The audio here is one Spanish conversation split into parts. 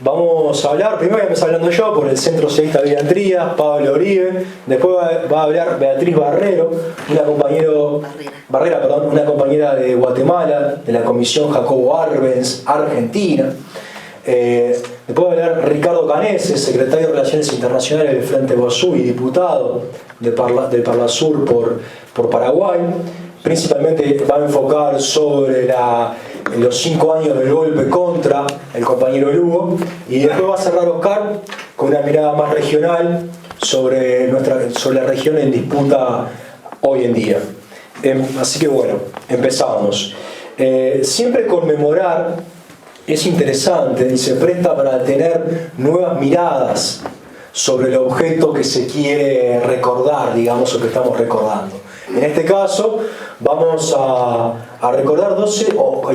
Vamos a hablar, primero voy a empezar hablando yo por el Centro Civista Vivian Trías, Pablo Oribe, después va a hablar Beatriz Barrero, una compañera de Guatemala, de la Comisión Jacobo Arbenz, Argentina. Después va a hablar Ricardo Canese, secretario de Relaciones Internacionales del Frente Guazú y diputado del Parlasur por Paraguay. Principalmente va a enfocar sobre los 5 años del golpe contra el compañero Lugo, y después va a cerrar Oscar con una mirada más regional sobre la región en disputa hoy en día. Así que bueno, empezamos. Siempre conmemorar es interesante y se presta para tener nuevas miradas sobre el objeto que se quiere recordar, digamos, o que estamos recordando. En este caso vamos a recordar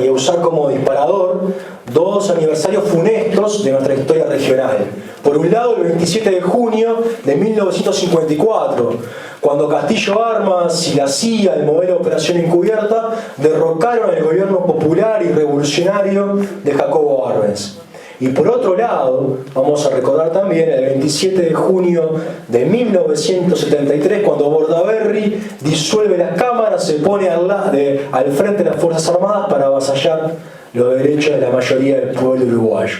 y a usar como disparador 2 aniversarios funestos de nuestra historia regional. Por un lado, el 27 de junio de 1954, cuando Castillo Armas y la CIA, el modelo de operación encubierta, derrocaron el gobierno popular y revolucionario de Jacobo Arbenz. Y por otro lado, vamos a recordar también el 27 de junio de 1973, cuando Bordaberry disuelve las cámaras, se pone al frente de las Fuerzas Armadas para avasallar los derechos de la mayoría del pueblo uruguayo.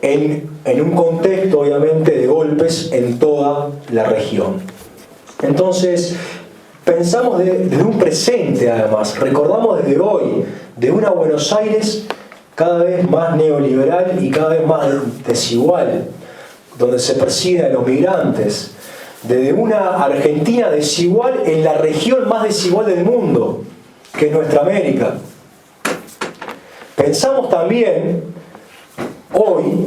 En un contexto, obviamente, de golpes en toda la región. Entonces, pensamos desde un presente, además, recordamos desde hoy, de una Buenos Aires cada vez más neoliberal y cada vez más desigual, donde se persiguen a los migrantes, desde una Argentina desigual en la región más desigual del mundo, que es nuestra América. Pensamos también hoy,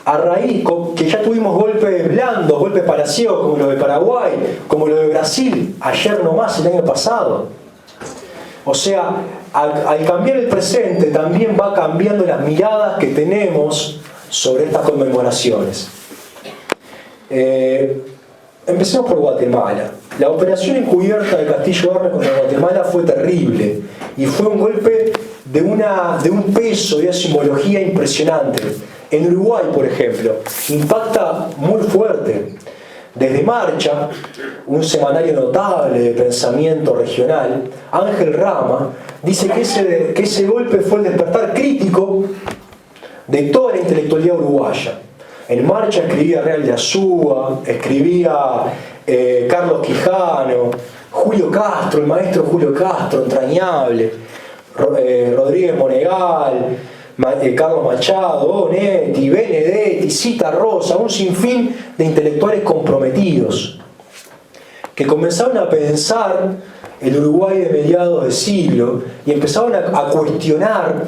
a raíz que ya tuvimos golpes blandos, golpes palaciegos, como los de Paraguay, como los de Brasil, ayer nomás, el año pasado. O sea, al cambiar el presente también va cambiando las miradas que tenemos sobre estas conmemoraciones. Empecemos por Guatemala. La operación encubierta de Castillo Arbenz contra Guatemala fue terrible y fue un golpe de un peso y una simbología impresionante. En Uruguay, por ejemplo, impacta muy fuerte. Desde Marcha, un semanario notable de pensamiento regional, Ángel Rama dice que ese golpe fue el despertar crítico de toda la intelectualidad uruguaya. En Marcha escribía Real de Azúa, escribía Carlos Quijano, Julio Castro, el maestro Julio Castro, entrañable, Rodríguez Monegal, Carlos Machado, Bonetti, Benedetti, Cita Rosa, un sinfín de intelectuales comprometidos que comenzaron a pensar el Uruguay de mediados de siglo y empezaron a cuestionar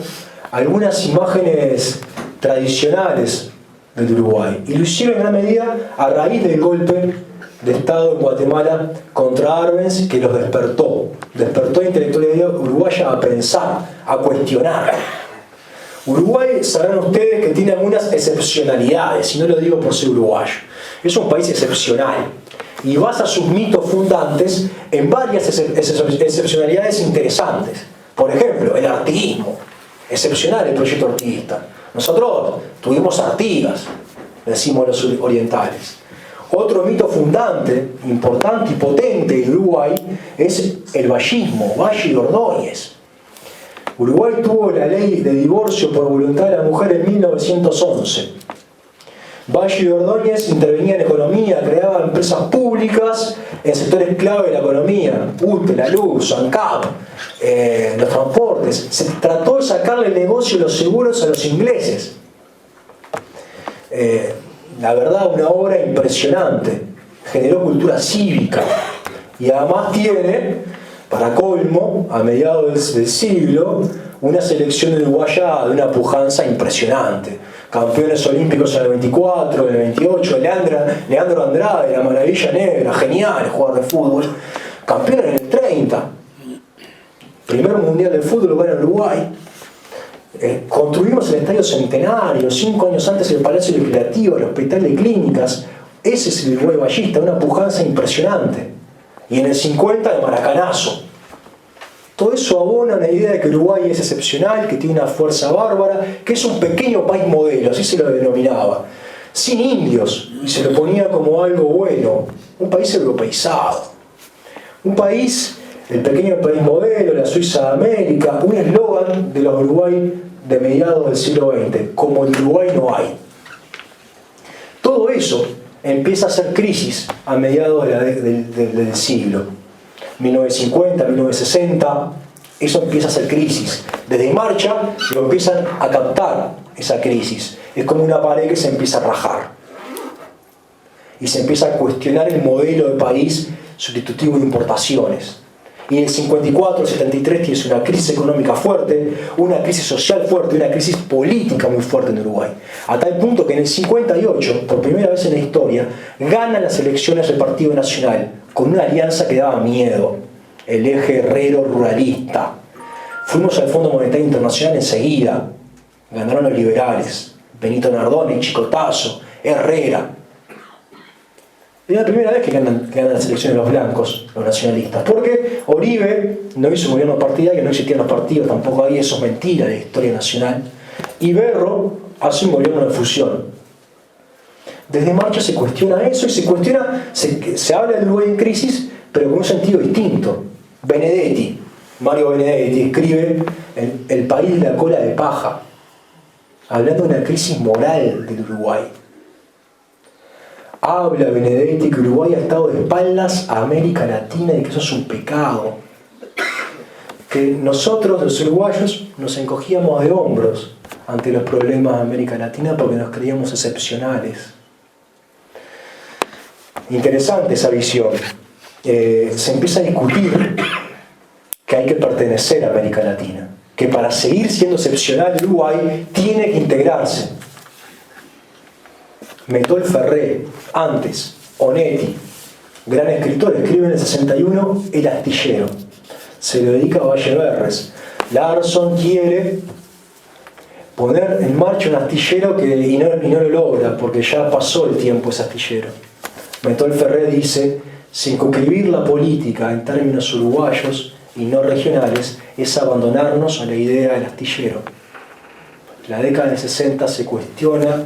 algunas imágenes tradicionales del Uruguay. Y lo hicieron en gran medida a raíz del golpe de Estado en Guatemala contra Arbenz, que los despertó la intelectualidad uruguaya a pensar, a cuestionar. Uruguay, sabrán ustedes que tiene algunas excepcionalidades, y no lo digo por ser uruguayo. Es un país excepcional y basa sus mitos fundantes en varias excepcionalidades interesantes. Por ejemplo, el artiguismo. Excepcional el proyecto artiguista. Nosotros tuvimos Artigas, decimos los orientales. Otro mito fundante, importante y potente de Uruguay es el vallismo, Valle y Ordóñez. Uruguay tuvo la ley de divorcio por voluntad de la mujer en 1911. Valle y Ordóñez intervenían en economía, creaban empresas públicas en sectores clave de la economía, UTE, la luz, ANCAP, los transportes. Se trató de sacarle el negocio de los seguros a los ingleses. La verdad, una obra impresionante. Generó cultura cívica y además tiene, para colmo, a mediados del siglo, una selección uruguaya de una pujanza impresionante. Campeones olímpicos en el 24, en el 28, Leandro Andrade, la maravilla negra, genial jugador de fútbol. Campeón en el 30. Primer mundial de fútbol lugar en Uruguay. Construimos el Estadio Centenario, 5 años antes el Palacio Legislativo, el Hospital de Clínicas. Ese es el Uruguay ballista, una pujanza impresionante. Y en el 50 el Maracanazo. Todo eso abona una idea de que Uruguay es excepcional, que tiene una fuerza bárbara, que es un pequeño país modelo, así se lo denominaba, sin indios, y se lo ponía como algo bueno, un país europeizado, un país, el pequeño país modelo, la Suiza de América, un eslogan de los Uruguay de mediados del siglo XX, como el Uruguay no hay. Todo eso empieza a ser crisis a mediados del siglo. 1950, 1960, eso empieza a ser crisis. Desde Marcha lo empiezan a captar esa crisis. Es como una pared que se empieza a rajar. Y se empieza a cuestionar el modelo de país sustitutivo de importaciones. Y en el 54, el 73 tienes una crisis económica fuerte, una crisis social fuerte, una crisis política muy fuerte en Uruguay. A tal punto que en el 58, por primera vez en la historia, gana las elecciones del Partido Nacional con una alianza que daba miedo, el eje herrero-ruralista. Fuimos al Fondo Monetario Internacional enseguida, ganaron los liberales, Benito Nardone, Chicotazo, Herrera. Es la primera vez que ganan las elecciones los blancos, los nacionalistas, porque Oribe no hizo un gobierno partidario, no existían los partidos, tampoco hay, eso es mentira de la historia nacional, y Berro hace un gobierno de fusión. Desde Marcha se cuestiona eso y se cuestiona, se habla del Uruguay en crisis, pero con un sentido distinto. Mario Benedetti escribe El país de la cola de paja, hablando de una crisis moral del Uruguay. Habla Benedetti que Uruguay ha estado de espaldas a América Latina y que eso es un pecado. Que nosotros, los uruguayos, nos encogíamos de hombros ante los problemas de América Latina porque nos creíamos excepcionales. Interesante esa visión. Se empieza a discutir que hay que pertenecer a América Latina, que para seguir siendo excepcional Uruguay tiene que integrarse. Metol Ferré, antes, Onetti, gran escritor, escribe en el 61 El astillero, se lo dedica a Valle Berres. Larson quiere poner en marcha un astillero y no lo logra porque ya pasó el tiempo ese astillero. Metol Ferré dice: circunscribir la política en términos uruguayos y no regionales es abandonarnos a la idea del astillero. La década del 60 se cuestiona.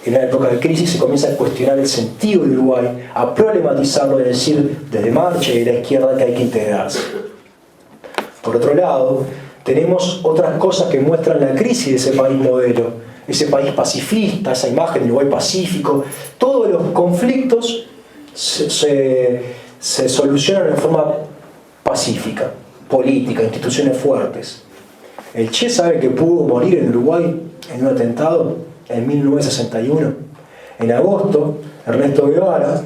En la época de crisis se comienza a cuestionar el sentido de Uruguay, a problematizarlo y decir desde Marcha y de la izquierda que hay que integrarse. Por otro lado, tenemos otras cosas que muestran la crisis de ese país modelo, ese país pacifista, esa imagen del Uruguay pacífico. Todos los conflictos se solucionan en forma pacífica, política, instituciones fuertes. El Che sabe que pudo morir en Uruguay en un atentado en 1961. En agosto, Ernesto Guevara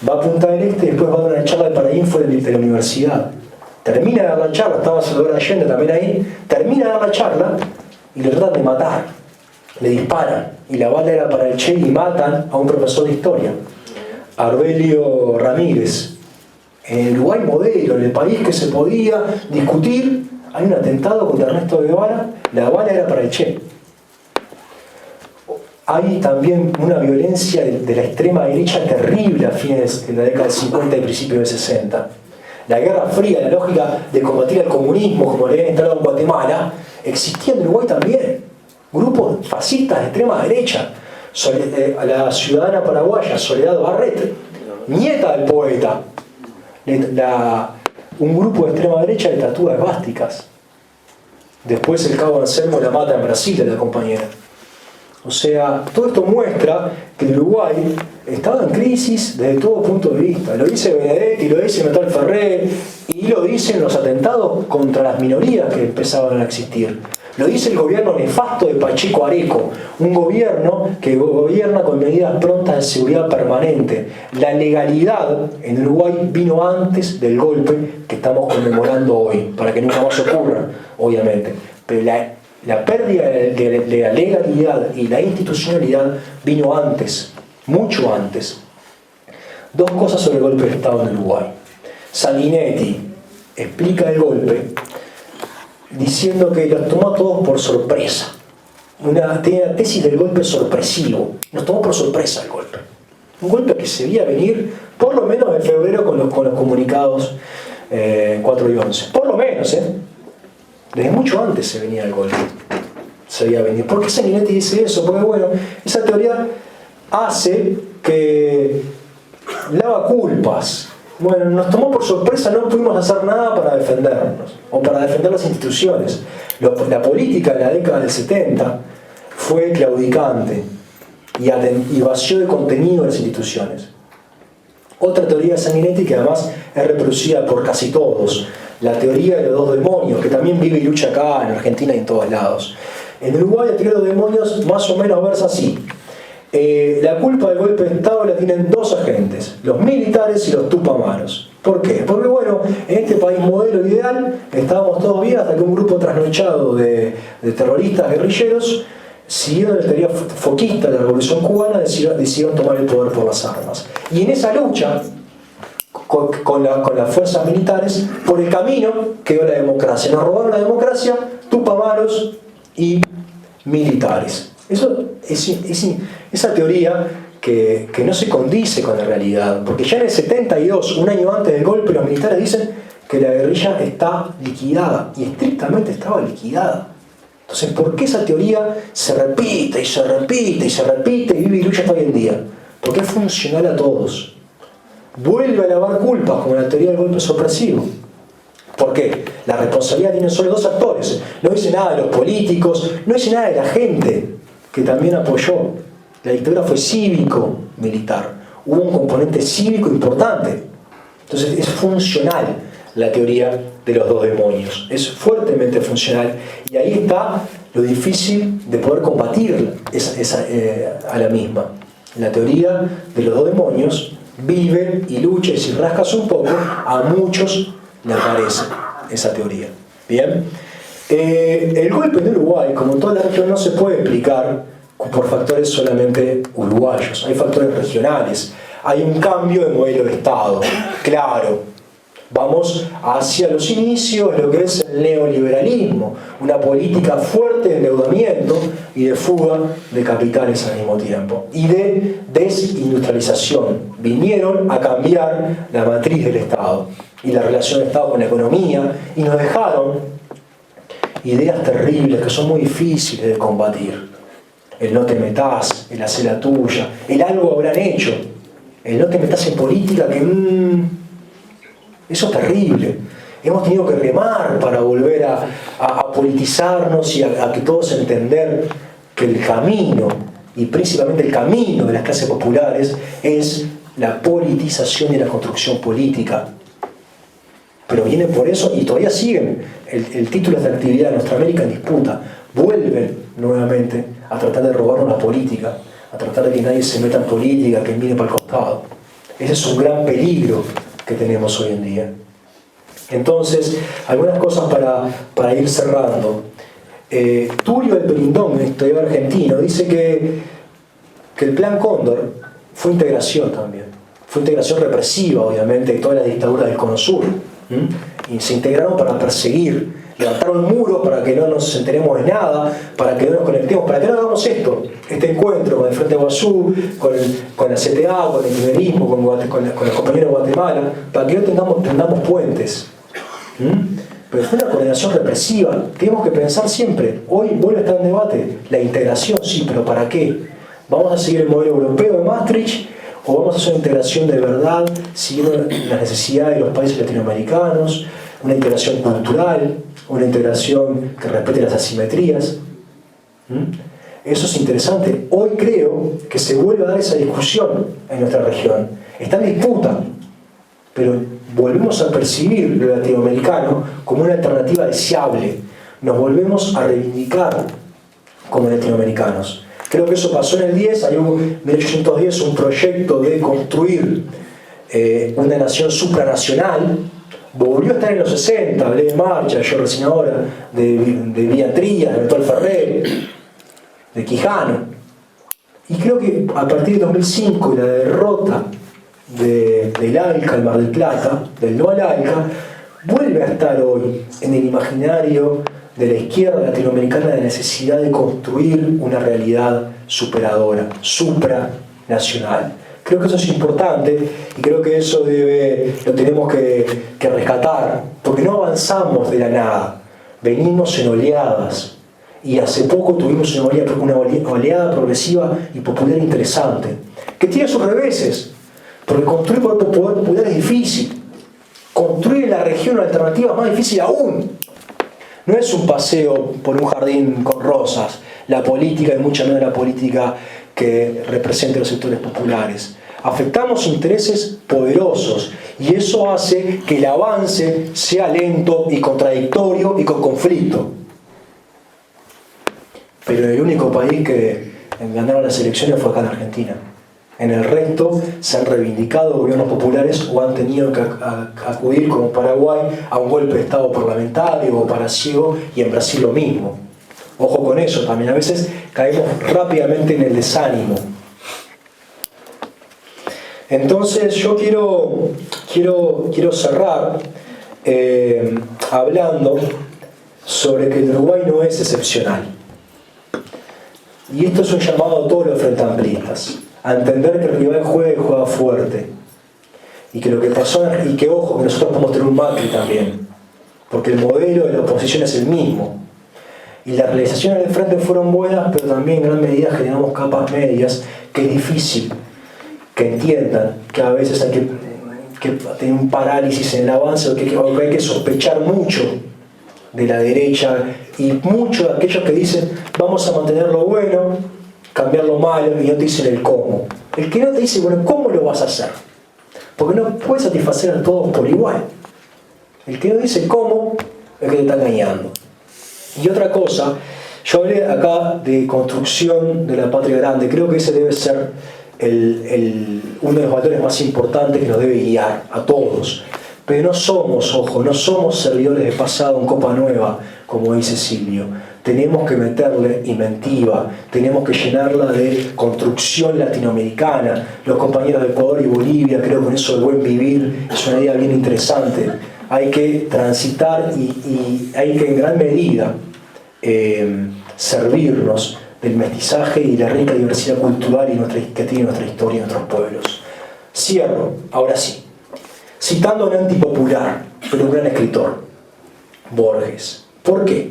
va a Punta del Este y después va a dar una charla de Parainfo de la universidad. Termina de dar la charla, estaba Salvador Allende también ahí, termina de dar la charla y le tratan de matar. Le disparan y la bala era para el Che y matan a un profesor de historia, Arbelio Ramírez. En el Uruguay modelo, en el país que se podía discutir, hay un atentado contra Ernesto Guevara, la bala era para el Che. Hay también una violencia de la extrema derecha terrible a fines de la década del 50 y principios del 60. La Guerra Fría, la lógica de combatir al comunismo, como le habían instalado en Guatemala, existía en Uruguay también. Grupos fascistas de extrema derecha. A la ciudadana paraguaya Soledad Barret, nieta del poeta, un grupo de extrema derecha le tatúa esvásticas. Después el cabo Anselmo la mata en Brasil a la compañera. O sea, todo esto muestra que el Uruguay estaba en crisis desde todo punto de vista. Lo dice Benedetti, lo dice Metol Ferré, y lo dicen los atentados contra las minorías que empezaban a existir. Lo dice el gobierno nefasto de Pacheco Areco, un gobierno que gobierna con medidas prontas de seguridad permanente. La legalidad en Uruguay vino antes del golpe que estamos conmemorando hoy, para que nunca más ocurra, obviamente. Pero la pérdida de la legalidad y la institucionalidad vino antes, mucho antes. Dos cosas sobre el golpe de Estado en Uruguay. Sanguinetti explica el golpe diciendo que los tomó a todos por sorpresa. Tiene la tesis del golpe sorpresivo. Nos tomó por sorpresa el golpe. Un golpe que se veía venir por lo menos en febrero con los comunicados 4 y 11. Por lo menos, Desde mucho antes se venía el golpe. Se había venido. ¿Por qué Sanguinetti dice eso? Porque bueno, esa teoría hace que lava culpas. Bueno, nos tomó por sorpresa, no pudimos hacer nada para defendernos o para defender las instituciones. La política de la década del 70 fue claudicante y vació de contenido las instituciones. Otra teoría de Sanguinetti que además es reproducida por casi todos, la teoría de los dos demonios, que también vive y lucha acá en Argentina y en todos lados. En Uruguay la teoría de los demonios más o menos versa así. La culpa del golpe de Estado la tienen dos agentes, los militares y los tupamaros. ¿Por qué? Porque bueno, en este país modelo ideal estábamos todos bien hasta que un grupo trasnochado de terroristas guerrilleros, siguiendo la teoría foquista de la Revolución Cubana, decidieron tomar el poder por las armas. Y en esa lucha con las fuerzas militares, por el camino quedó la democracia. Nos robaron la democracia, tupamaros y militares. Esa teoría que no se condice con la realidad, porque ya en el 72, un año antes del golpe, los militares dicen que la guerrilla está liquidada, y estrictamente estaba liquidada. Entonces, ¿por qué esa teoría se repite y se repite y se repite y vive y lucha hasta hoy en día? Porque es funcional a todos. Vuelve a lavar culpas como la teoría del golpe sorpresivo. ¿Por qué? La responsabilidad tienen solo dos actores. No dice nada de los políticos, no dice nada de la gente que también apoyó. La dictadura fue cívico-militar. Hubo un componente cívico importante. Entonces es funcional la teoría de los dos demonios. Es fuertemente funcional. Y ahí está lo difícil de poder combatir a la misma. La teoría de los dos demonios vive y lucha, y si rascas un poco, a muchos le aparece esa teoría. Bien. El golpe en Uruguay, como en toda la región, no se puede explicar por factores solamente uruguayos. Hay factores regionales. Hay un cambio de modelo de Estado. Claro. Vamos hacia los inicios de lo que es el neoliberalismo, una política fuerte de endeudamiento y de fuga de capitales al mismo tiempo, y de desindustrialización. Vinieron a cambiar la matriz del Estado y la relación del Estado con la economía, y nos dejaron ideas terribles que son muy difíciles de combatir. El no te metás, el hacer la tuya, el algo habrán hecho, el no te metás en política que... Eso es terrible. Hemos tenido que remar para volver a politizarnos y a que todos entender que el camino, y principalmente el camino de las clases populares, es la politización y la construcción política. Pero vienen por eso y todavía siguen. El título de esta actividad, Nuestra América en Disputa, vuelven nuevamente a tratar de robarnos la política, a tratar de que nadie se meta en política, que mire para el costado. Ese es un gran peligro que tenemos hoy en día. Entonces, algunas cosas para ir cerrando. Tulio del Perindón, historiador argentino, dice que el Plan Cóndor fue integración también. Fue integración represiva, obviamente, de todas las dictaduras del Cono Sur. Y se integraron para perseguir. Levantaron muros para que no nos enteremos de nada, para que no nos conectemos, para que no hagamos este encuentro con el Frente Guazú, con la CTA, con el kirchnerismo, con los compañeros de Guatemala, para que no tengamos puentes. Pero fue una coordinación represiva. Tenemos que pensar siempre, hoy vuelve a estar en debate, la integración, sí, pero ¿para qué? ¿Vamos a seguir el modelo europeo de Maastricht o vamos a hacer una integración de verdad, siguiendo las necesidades de los países latinoamericanos, una integración cultural, una integración que respete las asimetrías? Eso es interesante. Hoy creo que se vuelve a dar esa discusión en nuestra región. Está en disputa, pero volvemos a percibir lo latinoamericano como una alternativa deseable. Nos volvemos a reivindicar como latinoamericanos. Creo que eso pasó en el 10, hay en 1810 un proyecto de construir una nación supranacional. Volvió a estar en los 60, hablé de Marcha, yo recién ahora, de Villa Trías, de Bertol Ferrer, de Quijano. Y creo que a partir de 2005 y la derrota del ALCA, el Mar del Plata, del no al ALCA, vuelve a estar hoy en el imaginario de la izquierda latinoamericana la necesidad de construir una realidad superadora, supranacional. Creo que eso es importante y creo que eso lo tenemos que rescatar, porque no avanzamos de la nada. venimos en oleadas. Y hace poco tuvimos una oleada progresiva y popular interesante, que tiene sus reveses, porque construir poder popular es difícil. Construir en la región una alternativa es más difícil aún. No es un paseo por un jardín con rosas, la política y mucho menos la política que represente los sectores populares. Afectamos intereses poderosos y eso hace que el avance sea lento y contradictorio y con conflicto. Pero el único país que ganaron las elecciones fue acá en Argentina. En el resto se han reivindicado gobiernos populares o han tenido que acudir, como Paraguay, a un golpe de Estado parlamentario o paraciego, y en Brasil lo mismo. Ojo con eso también, a veces caemos rápidamente en el desánimo. Entonces yo quiero cerrar hablando sobre que el Uruguay no es excepcional. Y esto es un llamado a todos los frente amplistas, a entender que el rival juega y juega fuerte. Y que lo que pasó, y que ojo, que nosotros podemos tener un Macri también, porque el modelo de la oposición es el mismo. Y las realizaciones del frente fueron buenas, pero también en gran medida generamos capas medias, que es difícil que entiendan que a veces hay que tener un parálisis en el avance, o que hay que sospechar mucho de la derecha y muchos de aquellos que dicen vamos a mantener lo bueno, cambiar lo malo, y no te dicen el cómo. El que no te dice, bueno, ¿cómo lo vas a hacer? Porque no puedes satisfacer a todos por igual. El que no dice cómo es que te está engañando. Y otra cosa, yo hablé acá de construcción de la patria grande. Creo que ese debe ser uno de los valores más importantes que nos debe guiar a todos. Pero no somos servidores de pasado en Copa Nueva, como dice Silvio. Tenemos que meterle inventiva, tenemos que llenarla de construcción latinoamericana. Los compañeros de Ecuador y Bolivia, creo que con eso del buen vivir es una idea bien interesante. Hay que transitar y hay que en gran medida servirnos del mestizaje y la rica diversidad cultural que tiene nuestra historia y nuestros pueblos. Cierro, ahora sí, citando a un antipopular, pero un gran escritor, Borges. ¿Por qué?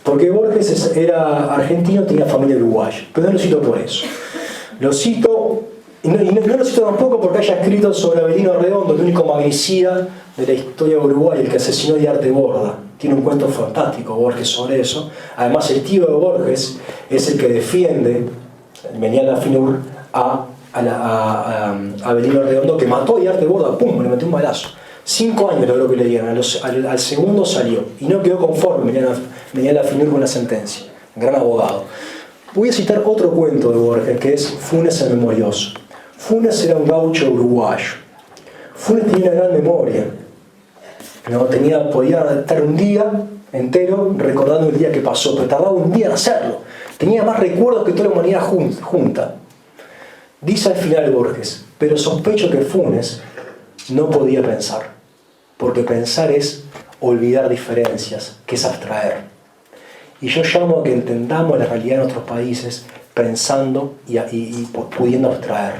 Porque Borges era argentino, tenía familia uruguaya, pero no lo cito por eso. Lo cito, y no lo cito tampoco porque haya escrito sobre Avelino Redondo, el único magnicida de la historia de Uruguay, el que asesinó a Arte Borda. Tiene un cuento fantástico Borges sobre eso. Además, el tío de Borges es el que defiende, venía a la FINUR, a Avelino Redondo, que mató a Arte Borda, ¡pum!, le metió un balazo. 5 años logró que le dieran, al segundo salió, y no quedó conforme, venía a la FINUR con la sentencia. Gran abogado. Voy a citar otro cuento de Borges, que es Funes el Memorioso. Funes era un gaucho uruguayo. Funes tenía una gran memoria. Podía estar un día entero recordando el día que pasó, pero tardaba un día en hacerlo. Tenía más recuerdos que toda la humanidad junta. Dice al final Borges, pero sospecho que Funes no podía pensar, porque pensar es olvidar diferencias, que es abstraer. Y yo llamo a que entendamos la realidad de nuestros países pensando y pudiendo abstraer.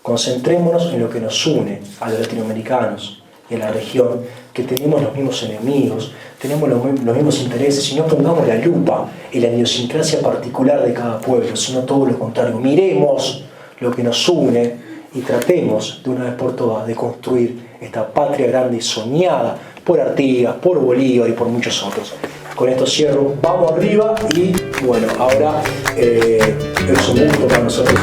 Concentrémonos en lo que nos une a los latinoamericanos y a la región, que tenemos los mismos enemigos, tenemos los mismos intereses, y no pongamos la lupa en la idiosincrasia particular de cada pueblo, sino todo lo contrario. Miremos lo que nos une y tratemos de una vez por todas de construir esta patria grande y soñada por Artigas, por Bolívar y por muchos otros. Con esto cierro, vamos arriba y bueno, ahora es un gusto para nosotros